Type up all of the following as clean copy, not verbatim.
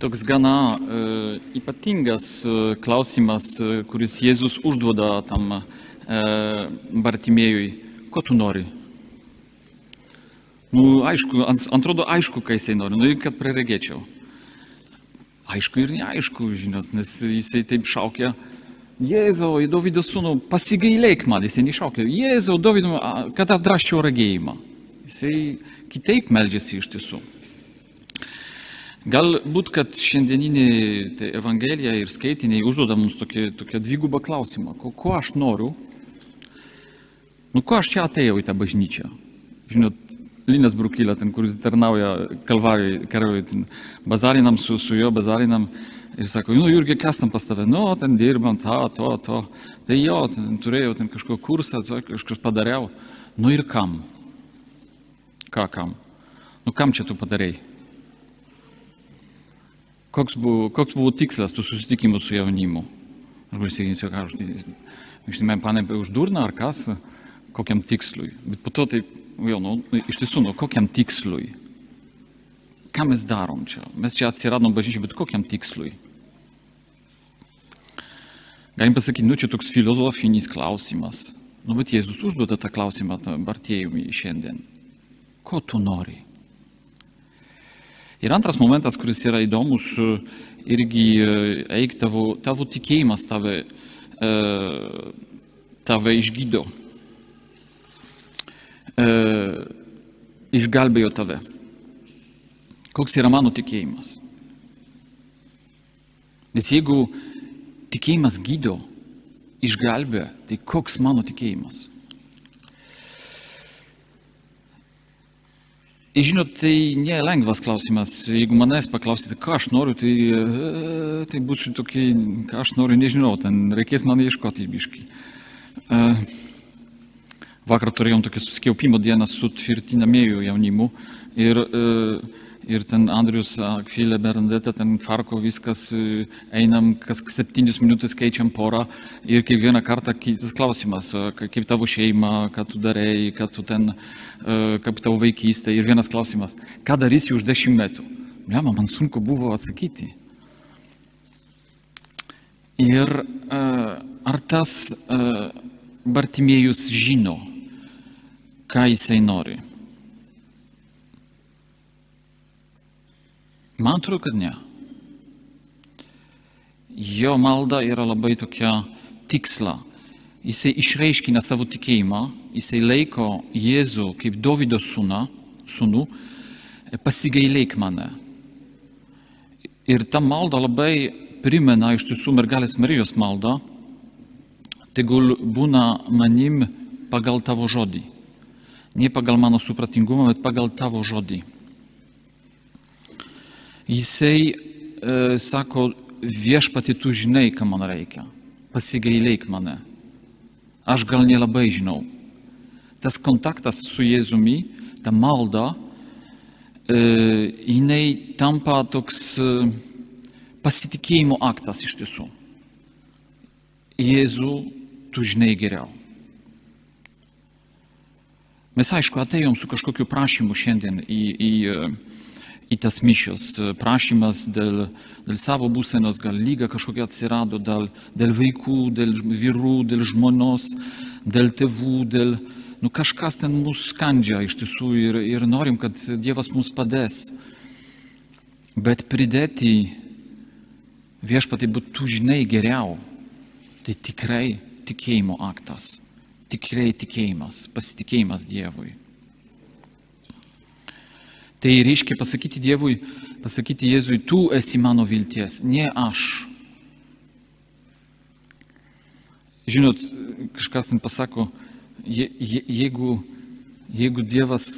toks gana ypatingas klausimas, kuris Jėzus užduoda tam Bartimėjui. Ko tu nori? Aišku, atrodo aišku, ką jisai nori, kad praregėčiau. Aišku ir neaišku, žinot, nes jisai taip šaukia, Jėzau, į Dovydo sūnų, pasigailėk man, jisai nešaukia, Jėzau, Dovydo, kad atrasčiau regėjimą. Jisai kitaip meldžiasi iš tiesų. Galbūt, kad šiandieninė Evangelija ir skaitiniai užduoda mums tokią dvigubą klausimą. Ko aš noriu? Ko aš čia atėjau į tą bažnyčią? Žinot, Linas Brukylė, kuris tarnauja Kalvarijoj, bazarinam su juo, bazarinam ir sako, Jurgi, kas tam pas tave? Ten dirbam, to. Tai jo, turėjau kažkokį kursą, kažkas padariau. Ir kam? Ką kam? Kam čia tu padarei? Koks buvo tikslas tų susitikimų su jaunimu? Aš galiu sakyti, ką aš man panai už durną ar kas, kokiam tikslui. Bet po to taip, iš tiesų, kokiam tikslui? Ką mes darom čia? Mes čia atsiradom bažnyčiai, bet kokiam tikslui? Galim pasakyti, čia toks filosofinis klausimas. Bet Jėzus užduoda tą klausimą Bartiejui šiandien. Ko tu nori? Ir antras momentas, kuris yra įdomus, irgi eik tavo tikėjimas tave išgydo, išgelbėjo tave. Koks yra mano tikėjimas? Nes jeigu tikėjimas gydo, išgelbėjo, tai koks mano tikėjimas? Žinot, tai nelengvas klausimas. Jeigu manęs paklausite, ką aš noriu, tai būčiau tokie, ką aš noriu, nežinau, ten reikės man ieškoti biškį. Vakar turėjom tokią susikiaupimo dieną su tvirtinamėjų jaunimu ir ten Andrius, Akvilė, Bernadeta, ten tvarko viskas, einam, kas 7 minutės keičiam porą ir kiekvieną kartą kitas klausimas, kaip tavo šeima, ką tu darei, kaip tavo vaikystė. Ir vienas klausimas, ką darysi už 10 metų? Man sunku buvo atsakyti. Ir ar tas Bartimėjus žino, ką jisai nori? Man atrodo, kad ne. Jo malda yra labai tokia tiksla. Jisai išreiškina savo tikėjimą, jisai laiko Jėzų kaip Dovydo sūnų, pasigailėk mane. Ir ta malda labai primena iš tiesų mergelės Marijos maldą, tegul būna manim pagal tavo žodį. Ne pagal mano supratingumą, bet pagal tavo žodį. Jisai sako, viešpati, tu žinai, ką man reikia, pasigailėk mane. Aš gal nelabai žinau. Tas kontaktas su Jėzumi, ta malda, jinai tampa toks pasitikėjimo aktas iš tiesų. Jėzu, tu žinai geriau. Mes aišku atėjom su kažkokiu prašymu šiandien į tas mišios. Prašymas dėl savo būsenos, gal lyga kažkokia atsirado, dėl vaikų, dėl vyrų, dėl žmonos, dėl tėvų, kažkas ten mus skandžia iš tiesų ir norim, kad Dievas mums padės. Bet pridėti viešpatai, bet tu žinai geriau, tai tikrai tikėjimo aktas, tikrai tikėjimas, pasitikėjimas Dievui. Tai reiškia pasakyti Dievui, pasakyti Jėzui, tu esi mano vilties, ne aš. Žinot, kažkas ten pasako, jeigu Dievas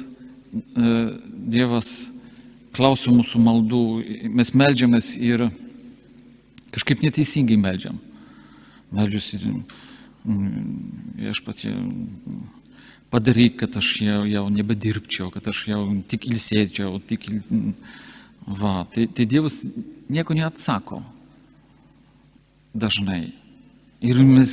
klauso mūsų maldų, mes meldžiamės ir kažkaip neteisingai meldžiam. Meldžiuosi, viešpatie, padaryk, kad aš jau nebedirbčiau, kad aš jau tik ilsėčiau, Tai Dievas nieko neatsako dažnai. Ir mes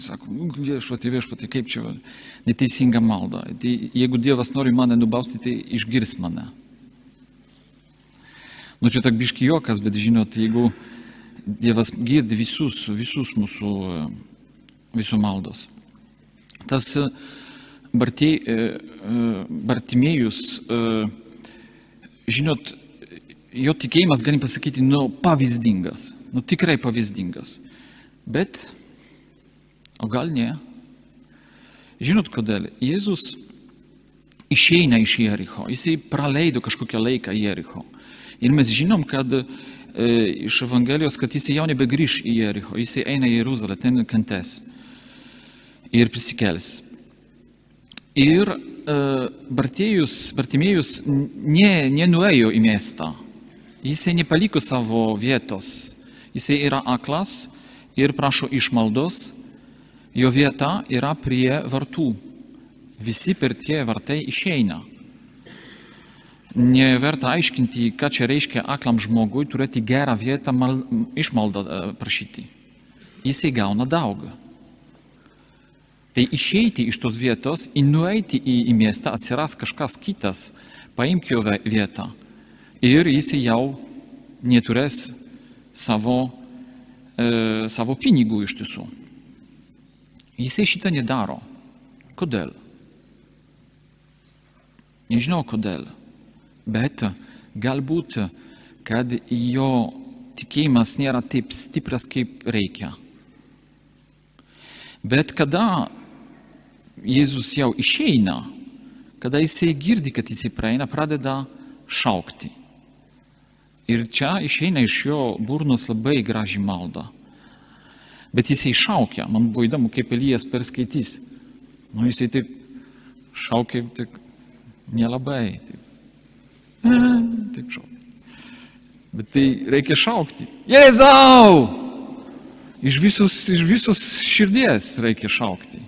sakom, viešpatie, kaip čia neteisinga malda. Tai jeigu Dievas nori mane nubausti, tai išgirs mane. Nu, čia tak biški juokas, bet žinot, jeigu Dievas girdi visus mūsų maldos. Tas Bartimėjus, žinot, jo tikėjimas, galim pasakyti, pavyzdingas, tikrai pavyzdingas. Bet, o gal ne? Žinot, kodėl? Jėzus išeina iš Jericho, jisai praleido kažkokią laiką Jericho. Ir mes žinom, kad iš Evangelijos, kad jisai jau nebegrįš į Jericho, jisai eina į Jeruzalę, ten kentės ir prisikels. Ir Bartimėjus nenuėjo į miestą, jisai nepaliko savo vietos, jisai yra aklas ir prašo išmaldos, jo vieta yra prie vartų, visi per tie vartai išeina. Neverta aiškinti, ką čia reiškia aklam žmogui turėti gerą vietą išmaldą prašyti. Jisai gauna daug. Tai išeiti iš tos vietos ir nueiti į miestą, atsiras kažkas kitas, paimk jo vietą. Ir jisai jau neturės savo pinigų iš tiesų. Jisai šitą nedaro. Kodėl? Nežinau kodėl. Bet galbūt, kad jo tikėjimas nėra taip stipras, kaip reikia. Bet kada Jėzus jau išeina, kada jisai girdi, kad jisai praeina, pradeda šaukti. Ir čia išeina iš jo burnos labai graži malda. Bet jisai šaukia, man buvo įdomu, kaip Elijas perskaitys. Jisai taip šaukia, taip nelabai. Taip šaukia. Bet tai reikia šaukti. Jėzau! Iš visos širdies reikia šaukti.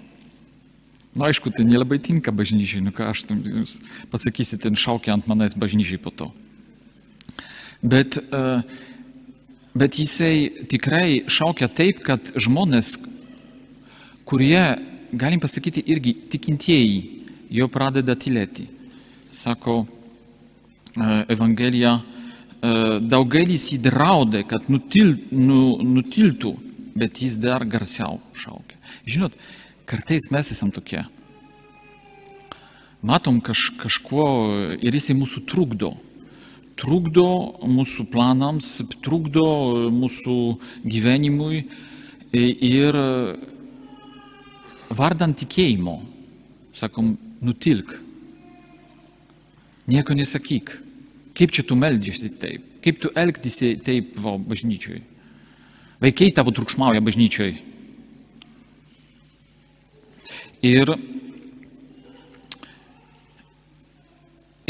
Aišku, tai nelabai tinka bažnyčiai, ką aš jūs pasakysite, šaukia ant manęs bažnyčiai po to. Bet jisai tikrai šaukia taip, kad žmonės, kurie, galim pasakyti, irgi tikintieji, jo pradeda tylėti. Sako Evangelija, daugelis jį draudė, kad nutiltų, bet jis dar garsiau šaukia. Žinot, kartais mes esam tokie. Matom kažko ir jisai mūsų trukdo. Trukdo mūsų planams, trukdo mūsų gyvenimui ir vardan tikėjimo, sakom, nutilk. Nieko nesakyk. Kaip čia tu meldžiasi taip? Kaip tu elgtisi taip bažnyčioj? Vaikai tavo triukšmauja bažnyčioj. Ir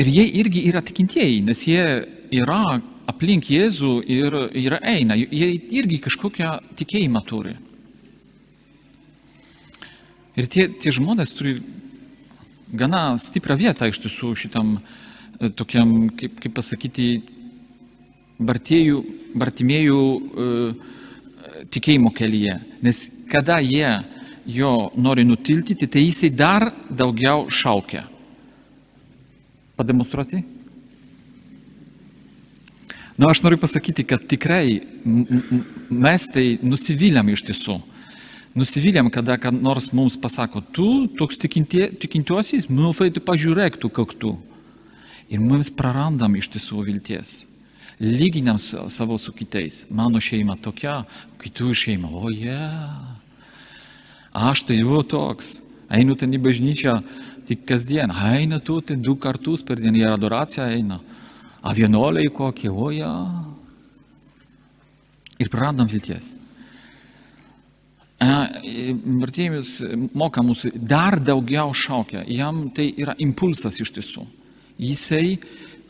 jie irgi yra tikintieji, nes jie yra aplink Jėzų ir eina. Jie irgi kažkokią tikėjimą turi. Ir tie žmonės turi gana stiprią vietą iš tiesų šitam tokiam, kaip pasakyti, Bartimėjų tikėjimo kelyje. Nes kada jie jo nori nutiltyti, tai jisai dar daugiau šaukia. Pademonstruoti? Aš noriu pasakyti, kad tikrai mes tai nusiviliam iš tiesų. Nusiviliam, kada nors mums pasako, tu toks tikintuosis, tai pažiūrėk tu, kok tu. Ir mums prarandam iš tiesų vilties. Lyginam savo su kitais. Mano šeima tokia, kitų šeima. Aš tai jau toks. Einu ten į bažnyčią tik kasdien. Eina tu ten 2 kartus per dieną, ir adoracija eina. A vienuoliai kokie, Ir prarandam vilties. Bartimėjus moka mūsų, dar daugiau šaukia. Jam tai yra impulsas iš tiesų. Jisai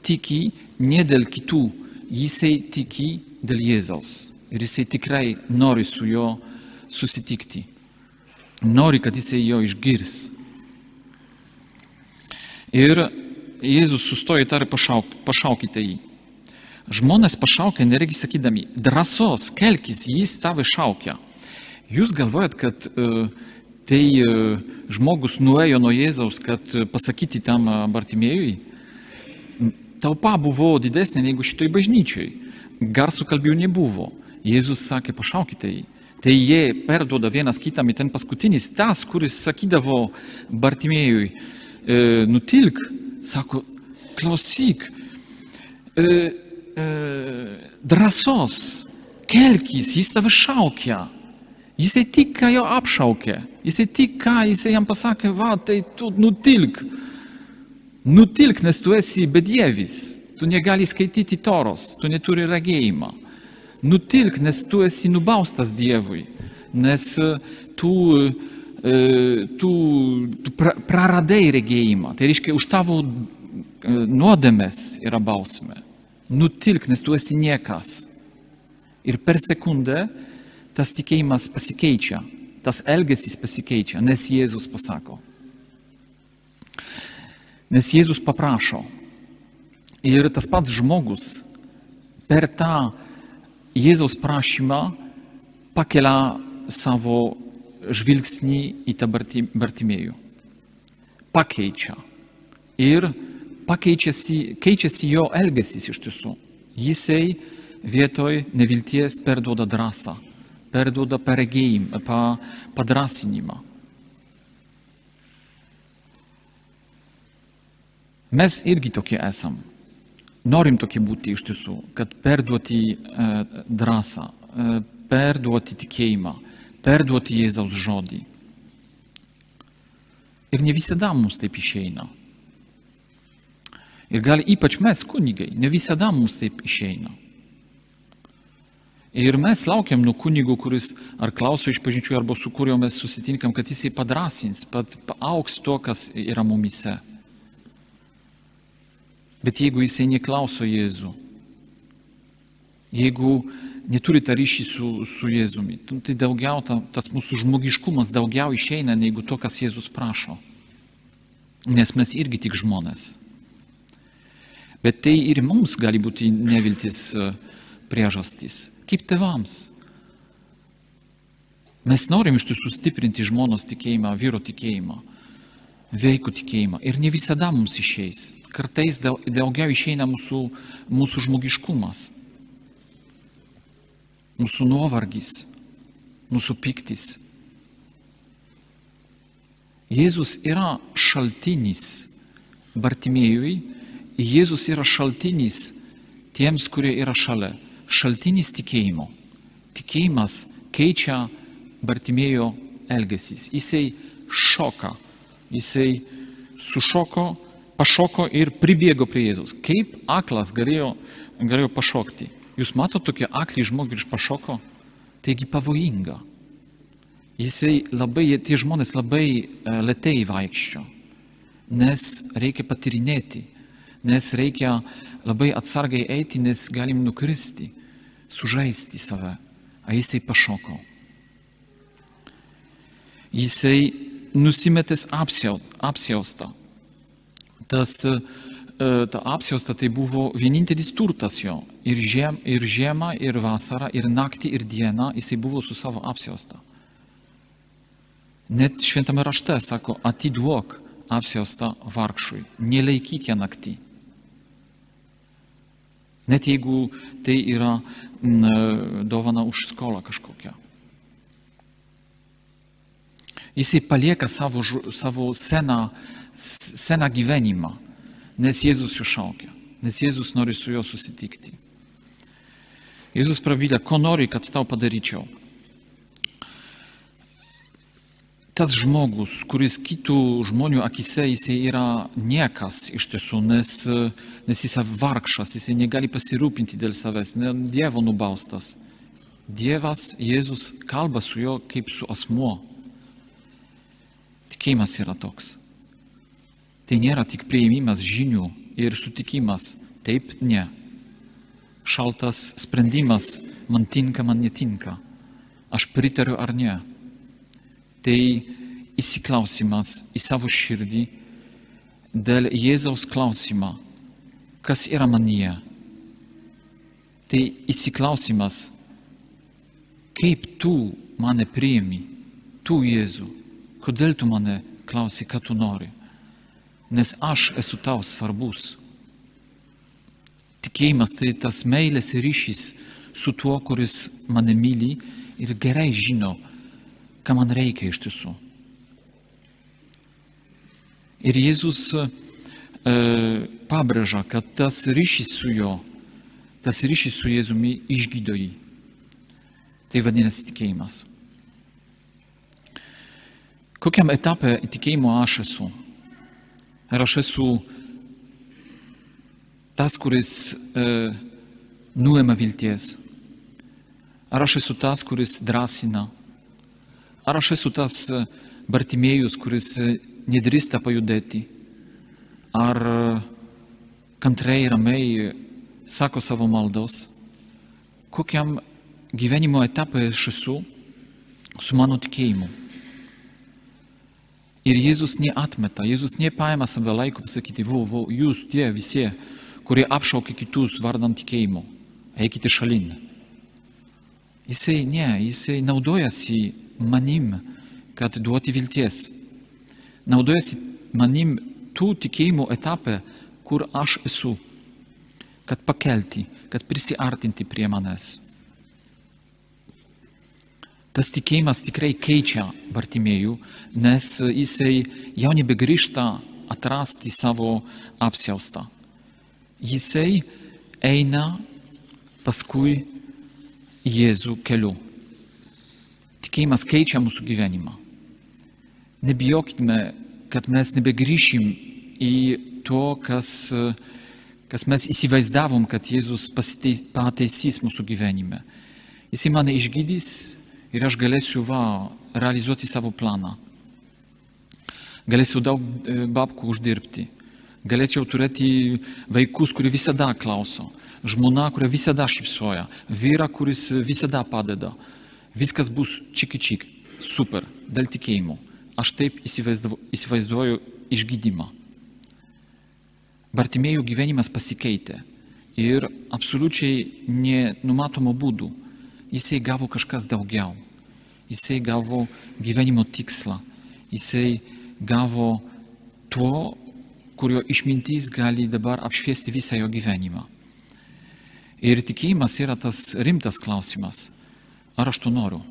tiki ne dėl kitų, jisai tiki dėl Jėzaus. Ir jisai tikrai nori su juo susitikti. Nori, kad jisai jo išgirs. Ir Jėzus sustoja ir pašaukite jį. Žmonės pašaukia, neregi sakydami, drąsos, kelkis, jis tave šaukia. Jūs galvojat, kad tai žmogus nuėjo nuo Jėzaus, kad pasakyti tam Bartimėjui? Taupa buvo didesnė negu šitoj bažnyčiai. Garsų kalbėjų nebuvo. Jėzus sakė, pašaukite jį. Tai jie perduoda vienas kitam, ten paskutinis, tas, kuris sakydavo Bartimėjui, nutilk, sako, klausyk, drąsos, kelkis, jis tave šaukia. Jisai tik ką jo apšaukė. Jisai tik ką, jisai jam pasakė, va, tai tu nutilk. Nutilk, nes tu esi bedievis. Tu negali skaityti Toros, tu neturi regėjimą. Nutilk, nes tu esi nubaustas Dievui, nes tu praradai regėjimą. Tai reiškia, už tavo nuodėmes yra bausmė. Nutilk, nes tu esi niekas. Ir per sekundę tas tikėjimas pasikeičia, tas elgesys pasikeičia, nes Jėzus pasako. Nes Jėzus paprašo. Ir tas pats žmogus per tą Jėzaus prašymą pakelia savo žvilgsnį į tą Bartimėjų. Pakeičia. Ir keičiasi jo elgesys iš tiesų. Jisai vietoj nevilties perduoda drąsą, perduoda paregėjimą, padrasinimą. Mes irgi tokie esam. Norim tokie būti iš tiesų, kad perduoti drąsą, perduoti tikėjimą, perduoti Jėzaus žodį. Ir ne visada mums taip išeina. Ir gal ypač mes, kunigai, ne visada mums taip išeina. Ir mes laukiam nuo kunigo, kuris ar klauso iš pažinčių, arba su kuriuo mes susitinkam, kad jisai padrasins, paaugs to, kas yra mumise. Bet jeigu jisai neklauso Jėzų, jeigu neturi tą ryšį su Jėzumi, tai daugiau tas mūsų žmogiškumas daugiau išeina negu to, kas Jėzus prašo. Nes mes irgi tik žmonės. Bet tai ir mums gali būti neviltis priežastis, kaip tėvams. Mes norim iš tiesų stiprinti žmonos tikėjimą, vyro tikėjimą, veikų tikėjimą. Ir ne visada mums išeis. Kartais daugiau išeina mūsų žmogiškumas, mūsų nuovargis, mūsų piktis. Jėzus yra šaltinis Bartimėjui, Jėzus yra šaltinis tiems, kurie yra šalia. Šaltinis tikėjimo. Tikėjimas keičia Bartimėjo elgesys. Jisai šoka, jisai pašoko ir pribėgo prie Jėzaus. Kaip aklas galėjo pašokti? Jūs matote tokie aklį žmogų ir pašoko? Taigi pavojinga. Tie žmonės labai lėtai vaikščio, nes reikia patyrinėti, nes reikia labai atsargiai eiti, nes galim nukristi, sužaisti save. A jisai pašoko. Jisai nusimetęs apsiaustą. Ta apsiausta tai buvo vienintelis turtas jo. Ir žiemą, ir vasarą, ir naktį, ir dieną jisai buvo su savo apsiausta. Net šventame rašte sako, atiduok apsiaustą vargšui, nelaikyk ją naktį. Net jeigu tai yra dovana už skolą kažkokią. Jisai palieka savo seną gyvenimą, nes Jėzus jų šaukia, nes Jėzus nori su juo susitikti. Jėzus prabyla, ko nori, kad tau padaryčiau. Tas žmogus, kuris kitų žmonių akise, jisai yra niekas iš tiesų, nes jisai vargšas, jisai negali pasirūpinti dėl savęs, Dievo nubaustas. Dievas, Jėzus kalba su juo kaip su asmuo. Tikėjimas yra toks. Tai nėra tik priėmimas žinių ir sutikimas. Taip, ne. Šaltas sprendimas, man tinka, man netinka. Aš pritariu ar ne. Tai įsiklausimas į savo širdį dėl Jėzaus klausimą, kas yra manyje. Tai įsiklausimas, kaip tu mane priimi, tu Jėzų, kodėl tu mane klausi, ką tu nori. Nes aš esu tau svarbus. Tikėjimas tai tas meilės ryšys su tuo, kuris mane myli ir gerai žino, ką man reikia iš tiesų. Ir Jėzus pabrėža, kad tas ryšys su juo, tas ryšys su Jėzumi išgydo jį. Tai vadinasi tikėjimas. Kokiam etape tikėjimo aš esu? Ar aš esu tas, kuris nuima vilties? Ar aš esu tas, kuris drąsina? Ar aš esu tas Bartimėjus, kuris nedrįsta pajudėti? Ar kantriai, ramiai sako savo maldos? Kokiam gyvenimo etape aš esu su mano tikėjimu? Ir Jėzus neatmeta, Jėzus nepaima save laiko pasakyti, jūs tie visi, kurie apšaukia kitus vardant tikėjimo, eikite šalin. Jisai naudojasi manim, kad duoti vilties. Naudojasi manim tų tikėjimo etapę, kur aš esu, kad pakelti, kad prisiartinti prie manęs. Tas tikėjimas tikrai keičia Bartimėjų, nes jisai jau nebegrįžta atrasti savo apsiaustą. Jisai eina paskui Jėzų keliu. Tikėjimas keičia mūsų gyvenimą. Nebijokime, kad mes nebegrįšim į to, kas mes įsivaizdavom, kad Jėzus pateisys mūsų gyvenime. Jisai mane išgydys ir aš galėsiu realizuoti savo planą. Galėsiu daug babkų uždirbti. Galėčiau turėti vaikus, kurie visada klauso. Žmona, kuria visada šypsoja. Vyra, kuris visada padeda. Viskas bus čiki-čik. Super. Dėl tikėjimo. Aš taip įsivaizduoju išgydymą. Bartimėjų gyvenimas pasikeitė. Ir absoliučiai nenumatomų būdų. Jisai gavo kažkas daugiau. Jisai gavo gyvenimo tikslą. Jisai gavo to, kurio išmintis gali dabar apšviesti visą jo gyvenimą. Ir tikėjimas yra tas rimtas klausimas. Ar aš to noriu?